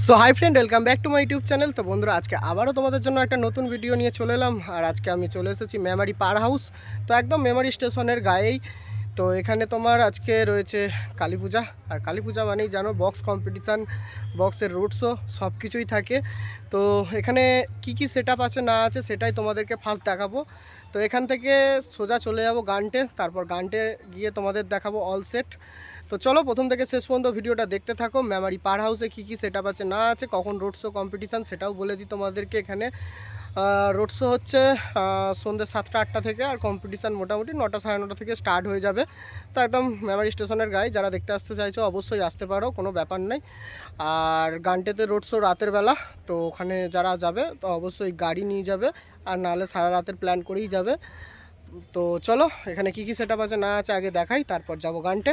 So hi friend, welcome back to my YouTube channel. তো বন্ধুরা, আজকে আবারও তোমাদের জন্য একটা নতুন ভিডিও নিয়ে চলে এলাম। আর আজকে আমি চলে এসেছি মেমারি পার হাউস। তো একদম মেমারি স্টেশনের গায়েই। তো এখানে তোমার আজকে রয়েছে কালী পূজা। আর কালী পূজা মানেই জানো, বক্স কম্পিটিশান, বক্সের রোড শো সব কিছুই থাকে। তো এখানে কি কি সেট আপ আছে না আছে সেটাই তোমাদেরকে ফার্স্ট দেখাবো। তো এখান থেকে সোজা চলে যাব গানটে, তারপর গানটে গিয়ে তোমাদের দেখাবো অল সেট। তো চলো প্রথম থেকে শেষ পর্যন্ত ভিডিওটা দেখতে থাকো। মেমারি পার হাউসে কী কী সেট আপ আছে না আছে, কখন রোড শো কম্পিটিশান সেটাও বলে দিই তোমাদেরকে। এখানে রোড শো হচ্ছে সন্ধ্যে 7টা-8টা থেকে, আর কম্পিটিশান মোটামুটি 9টা-9:30 থেকে স্টার্ট হয়ে যাবে। তো একদম মেমারি স্টেশনের গায়ে, যারা দেখতে আসতে চাইছো অবশ্যই আসতে পারো, কোনো ব্যাপার নেই। আর গানটেতে রোড শো রাতের বেলা, তো ওখানে যারা যাবে তো অবশ্যই গাড়ি নিয়ে যাবে, আর নাহলে সারা রাতের প্ল্যান করেই যাবে। তো চলো এখানে কী কী সেট আপ আছে না আছে আগে দেখাই, তারপর যাবো গানটে।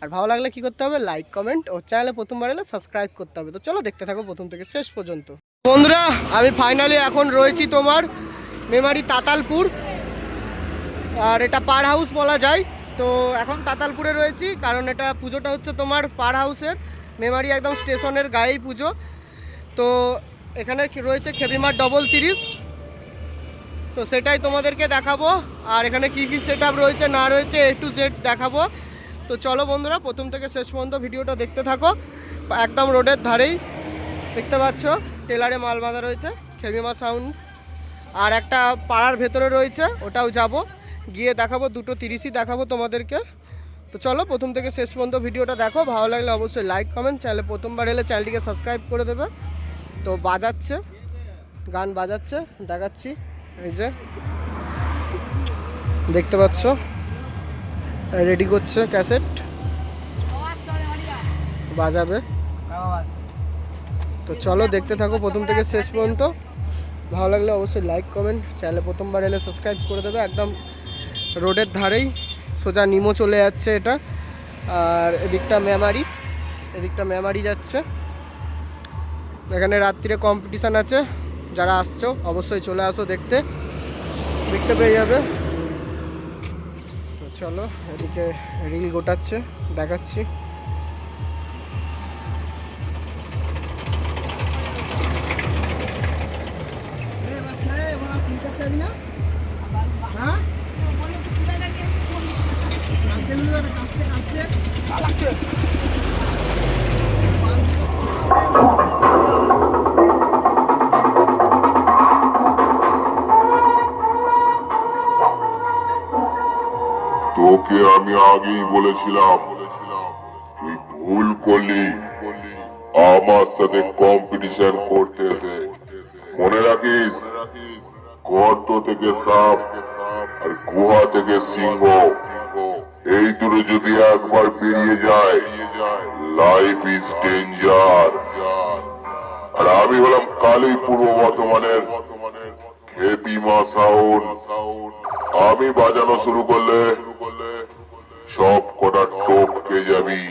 আর ভালো লাগলে কী করতে হবে, লাইক কমেন্ট, ও চ্যানেলে প্রথমবার এলে সাবস্ক্রাইব করতে হবে। তো চলো দেখতে থাকো প্রথম থেকে শেষ পর্যন্ত। বন্ধুরা, আমি ফাইনালি এখন রয়েছি তোমার মেমারি তাতালপুর, আর এটা পার হাউস বলা যায়। তো এখন তাতালপুরে রয়েছি, কারণ এটা পুজোটা হচ্ছে তোমার পার হাউসের, মেমারি একদম স্টেশনের গায়েই পুজো। তো এখানে রয়েছে খেবিমার ডবল 30, তো সেটাই তোমাদেরকে দেখাবো। আর এখানে কি কি সেট আপ রয়েছে না রয়েছে A to Z দেখাবো। তো চলো বন্ধুরা, প্রথম থেকে শেষ পর্যন্ত ভিডিওটা দেখতে থাকো। একদম রোডের ধারেই দেখতে পাচ্ছ, টেলারে মাল বাঁধা রয়েছে, খেমিমা সাউন্ড। আর একটা পাড়ার ভেতরে রয়েছে, ওটাও যাব, গিয়ে দেখাবো, 2:30ই দেখাবো তোমাদেরকে। তো চলো প্রথম থেকে শেষ পর্যন্ত ভিডিওটা দেখো, ভালো লাগলে অবশ্যই লাইক কমেন্ট, চ্যানেলে প্রথমবার এলে চ্যানেলটিকে সাবস্ক্রাইব করে দেবে। তো বাজাচ্ছে, গান বাজাচ্ছে, দেখাচ্ছি। এই যে দেখতে পাচ্ছ, রেডি করছে, ক্যাসেট বাজাবে। তো চলো দেখতে থাকো প্রথম থেকে শেষ পর্যন্ত, ভালো লাগলে অবশ্যই লাইক কমেন্ট, চ্যানেলে প্রথমবার এলে সাবস্ক্রাইব করে দেবে। একদম রোডের ধারেই, সোজা নিমো চলে যাচ্ছে এটা। আর এদিকটা মেমারি যাচ্ছে। এখানে রাত্রিরে কম্পিটিশান আছে, যারা আসছো অবশ্যই চলে আসো, দেখতে পেয়ে যাবে। তো চলো এদিকে রিল গোটাচ্ছে, দেখাচ্ছি। তোকে আমি আগেই বলেছিলাম, তুই ভুল করলি আমার সাথে কম্পিটিশন করতে এসে। মনে রাখিস, গর্ত থেকে সাপ আর গুহা থেকে সিংহ, এই দুটো যদি একবার বেরিয়ে যায়, লাইফ ইজ ডেঞ্জার। আর আমি হলাম কালী পূর্ব বর্ধমানের খেপিমা সাউন্ড। আমি বাজানো শুরু করলে সব কটা টপকে যাবি।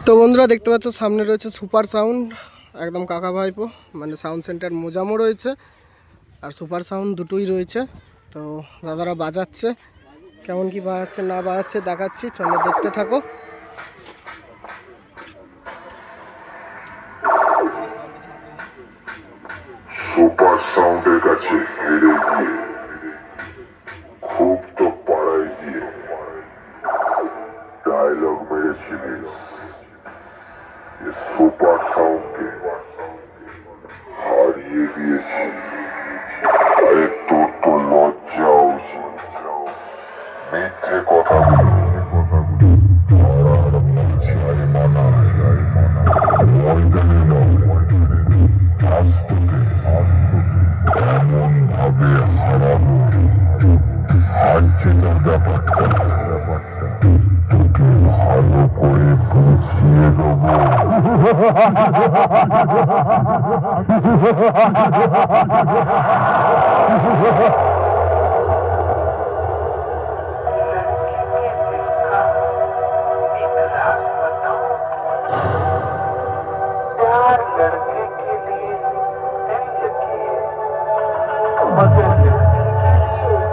তো বন্ধুরা দেখতে পাচ্ছ সামনে রয়েছে সুপার সাউন্ড, একদম কাকা ভাইপো, মানে সাউন্ড সেন্টার মোজামও রয়েছে আর সুপার সাউন্ড দুটোই রয়েছে। তো দাদারা বাজাচ্ছে, কেমন কি বাজাচ্ছে না বাজাচ্ছে দেখাচ্ছি, চলো দেখতে থাকো। সুপার সাউন্ডের কাছে হেরে গিয়ে খুব তো পাড়ায় গিয়ে ডায়লগ মেরেছিলিস, সুপার সাউন্ডকে হারিয়ে দিয়েছি। আরে তোর তো লজ্জা উচিত, মিথ্যে কথাগুলো এমন ভাবে হারাবো হারছে তোর ব্যাপারটা তোকে ভালো করে বুঝিয়ে দেবো। लड़के के लिए दिल यकीन मगर लड़की के लिए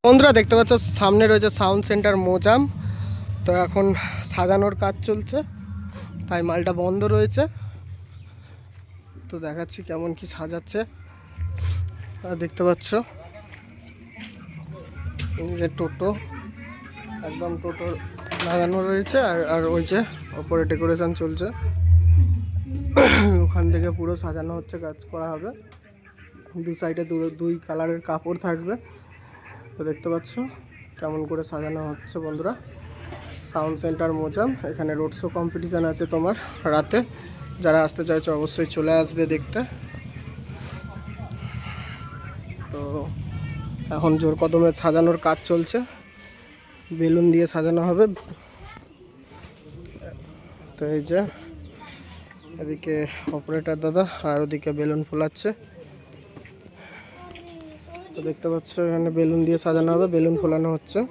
বন্ধুরা দেখতে পাচ্ছ সামনে রয়েছে সাউন্ড সেন্টার মোজাম, তো এখন সাজানোর কাজ চলছে, তাই মালটা বন্ধ রয়েছে। তো দেখাচ্ছি কেমন কি সাজাচ্ছে। আর দেখতে পাচ্ছ এই যে টোটো, একদম টোটো লাগানো রয়েছে। আর ওই যে ওপরে ডেকোরেশন চলছে, ওখান থেকে পুরো সাজানো হচ্ছে, কাজ করা হবে। দু সাইডে দুই কালারের কাপড় থাকবে। তো দেখতে পাচ্ছ কেমন করে সাজানো হচ্ছে বন্ধুরা। সাউন্ড সেন্টার মোজাম, এখানে রোড শো কম্পিটিশান আছে তোমার রাতে। যারা আসতে চাইছো অবশ্যই চলে আসবে দেখতে। তো এখন জোর কদমে সাজানোর কাজ চলছে, বেলুন দিয়ে সাজানো হবে। তো এই যে এদিকে অপারেটর দাদা আর ওদিকে বেলুন ফোলাচ্ছে। তো দেখতে পাচ্ছ এখানে বেলুন দিয়ে সাজানো হবে, বেলুন ফোলানো হচ্ছে।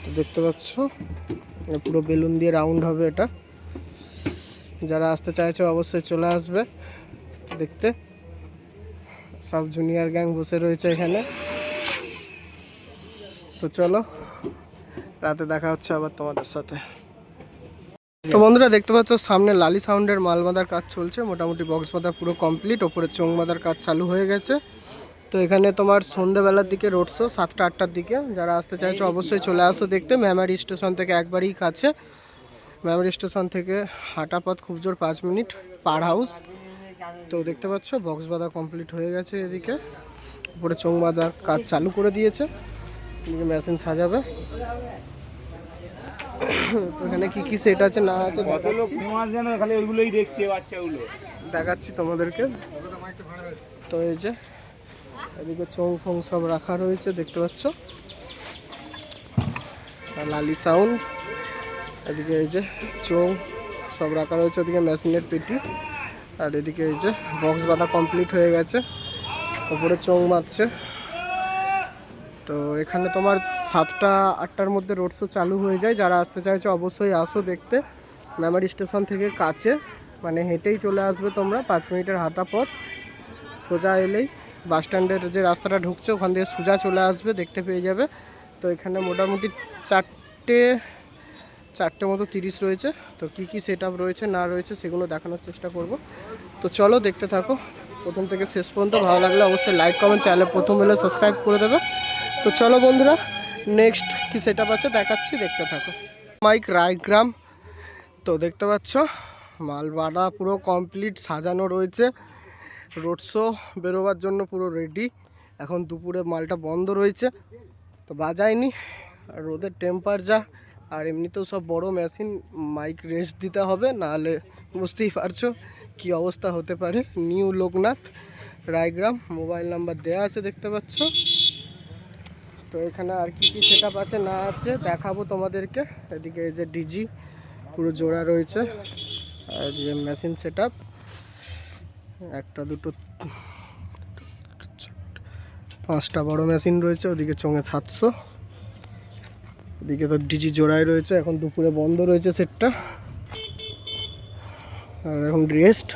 তো দেখতে পাচ্ছ পুরো বেলুন দিয়ে রাউন্ড হবে এটা। যারা আসতে চাইছে অবশ্যই চলে আসবে দেখতে। সব জুনিয়র গ্যাং বসে রয়েছে এখানে। তো চলো রাতে দেখা হচ্ছে আবার তোমাদের সাথে। তো বন্ধুরা দেখতে পাচ্ছ সামনে লালি সাউন্ডের মাল বাঁধার কাজ চলছে, মোটামুটি বক্স বাঁধা পুরো কমপ্লিট, ওপরে চোং বাঁধার কাজ চালু হয়ে গেছে। তো এখানে তোমার সন্ধ্যেবেলার দিকে রোড শো 7টা 8টার দিকে। যারা আসতে চাইছো অবশ্যই চলে আসো দেখতে। মেমারি স্টেশন থেকে একবারই কাছে, মেমারি স্টেশন থেকে হাঁটা পথ খুব জোর 5 মিনিট, পার হাউস। তো দেখতে পাচ্ছ বক্স বাঁধা কমপ্লিট হয়ে গেছে, এদিকে উপরে চোং বাঁধার কাজ চালু করে দিয়েছে, এদিকে মেশিন সাজাবে। তো এখানে কি কি সেট আছে না আছে দেখাচ্ছি তোমাদেরকে। তো এই যে এদিকে চোং ফোং সব রাখা রয়েছে দেখতে পাচ্ছ, লালি সাউন্ড। এদিকে এই যে চোং সব রাখা রয়েছে, ওদিকে মেশিনের পেটি। আর এদিকে এই যে বক্স বাঁধা কমপ্লিট হয়ে গেছে, ওপরে চোং বাঁধছে। তো এখানে তোমার 7টা 8টার মধ্যে রোড শো চালু হয়ে যায়। যারা আসতে চাইছো অবশ্যই আসো দেখতে। মেমারি স্টেশন থেকে কাছে, মানে হেঁটেই চলে আসবে তোমরা, 5 মিনিটের হাঁটা পথ। সোজা এলেই বাস স্ট্যান্ডের যে রাস্তাটা ঢুকছে ওখান থেকে সোজা চলে আসবে, দেখতে পেয়ে যাবে। তো এখানে মোটামুটি 4টে মতো 30 রয়েছে। তো কি কি সেট আপ রয়েছে না রয়েছে সেগুলো দেখানোর চেষ্টা করব। তো চলো দেখতে থাকো প্রথম থেকে শেষ পর্যন্ত। ভালো লাগলে অবশ্যই লাইক কমেন্ট, চ্যানেলে প্রথম হলে সাবস্ক্রাইব করে দেবে। তো চলো বন্ধুরা নেক্সট কি সেট আপ আছে দেখাচ্ছি, দেখতে থাকো। মাইক রায়গ্রাম। তো দেখতে পাচ্ছ মাল বাঁধা পুরো কমপ্লিট, সাজানো রয়েছে। রোড শো বেরোবার জন্য পুরো রেডি। এখন দুপুরে মালটা বন্ধ রয়েছে, তো বাজায়নি। আর রোদের টেম্পারেচার আর এমনিতেও সব বড় মেশিন, মাইক রেস্ট দিতে হবে, নাহলে বুঝতেই পারছো কি অবস্থা হতে পারে। New Loknath Raigram, mobile number দেওয়া আছে দেখতে পাচ্ছ। তো এখানে আর কি কি সেট আপ আছে না আছে দেখাবো তোমাদেরকে। এদিকে এই যে ডিজি পুরো জোড়া রয়েছে, আর যে মেশিন সেট আপ 1টা 2টো 5টা বড় মেশিন রয়েছে। ওদিকে চোঙে 700, ওদিকে তো ডিজি জোড়াই রয়েছে। এখন দুপুরে বন্ধ রয়েছে সেটটা, আর এখন রেস্ট।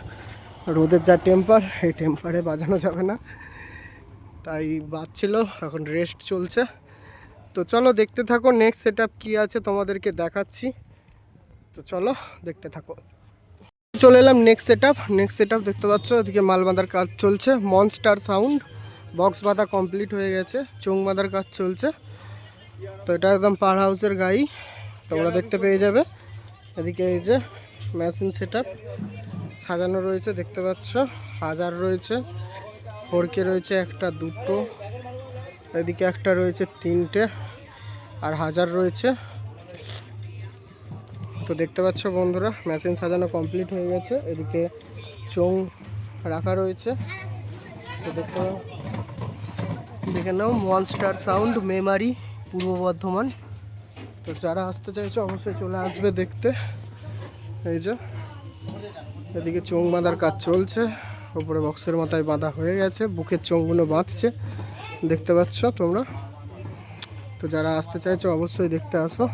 রোদের যা টেম্পার, এই টেম্পারে বাজানো যাবে না, তাই বাজছিল। এখন রেস্ট চলছে। তো চলো দেখতে থাকো নেক্সট সেট আপ কী আছে তোমাদেরকে দেখাচ্ছি। তো চলো দেখতে থাকো। চলে এলাম নেক্সট সেট আপ দেখতে পাচ্ছ, ওদিকে মাল বাঁধার কাজ চলছে। মনস্টার সাউন্ড, বক্স বাঁধা কমপ্লিট হয়ে গেছে, চোং বাঁধার কাজ চলছে। তো এটা একদম পার হাউসের গাড়ি, তোমরা দেখতে পেয়ে যাবে। এদিকে এই যে মেশিন সেট আপ সাজানো রয়েছে দেখতে পাচ্ছ, 1000 রয়েছে, 4K রয়েছে 1টা 2টো, এদিকে একটা রয়েছে 3টে, আর 1000 রয়েছে। তো দেখতে পাচ্ছ বন্ধুরা মেশিন সাজানো কমপ্লিট হয়ে গেছে। এদিকে চোং রাখা রয়েছে। তো দেখে নাও মনস্টার সাউন্ড, মেমারি, পূর্ব বর্ধমান। তো যারা আসতে চাইছো অবশ্যই চলে আসবে দেখতে। এই যে এদিকে চোং বাঁধার কাজ চলছে, ওপরে বক্সের মাথায় বাঁধা হয়ে গেছে, বুকের চোঙগুলো বাঁধছে দেখতে পাচ্ছ তোমরা। তো যারা আসতে চাইছো অবশ্যই দেখতে আসো।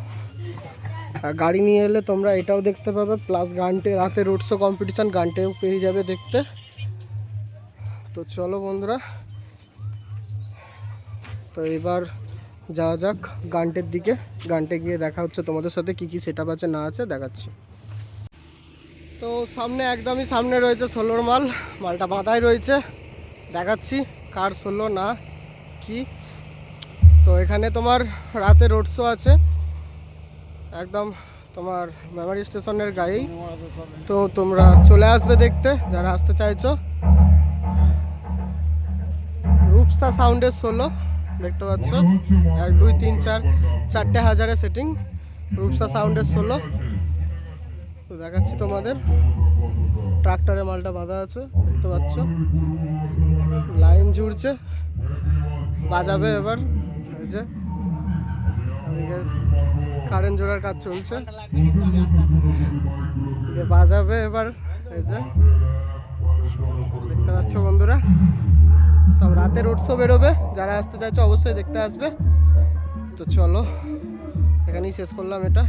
আর গাড়ি নিয়ে এলে তোমরা এটাও দেখতে পাবে, প্লাস গানটে রাতে রোড শো কম্পিটিশান গানটেও পেয়ে যাবে দেখতে। তো চলো বন্ধুরা তো এবার যাওয়া যাক গানটের দিকে। গানটে গিয়ে দেখা হচ্ছে তোমাদের সাথে কি কি সেটআপ আছে না আছে দেখাচ্ছি। তো সামনে একদমই সামনে রয়েছে ষোলোর মালটা বাঁধাই রয়েছে, দেখাচ্ছি কার ষোলো না কি। তো এখানে তোমার রাতে রোড শো আছে একদম তোমার মেমারি স্টেশনের গায়েই। তো তোমরা চলে আসবে দেখতে যারা আসতে চাইছো। রূপসা সাউন্ডের 16 দেখতে পাচ্ছ, 1 2 3 4 4টে হাজারে সেটিং, রূপসা সাউন্ডের 16। তো দেখাচ্ছি তোমাদের, ট্রাক্টরে মালটা বাঁধা আছে দেখতে পাচ্ছ, লাইন জুড়ছে, বাজাবে এবার। এই যে ওদিকে কারেন্ট জোড়ার কাজ চলছে, বাজাবে এবার। এই যে দেখতে পাচ্ছ বন্ধুরা, সব রাতে রোড শো বেরোবে, যারা আসতে চাইছো অবশ্যই দেখতে আসবে। তো চলো এখানেই শেষ করলাম এটা।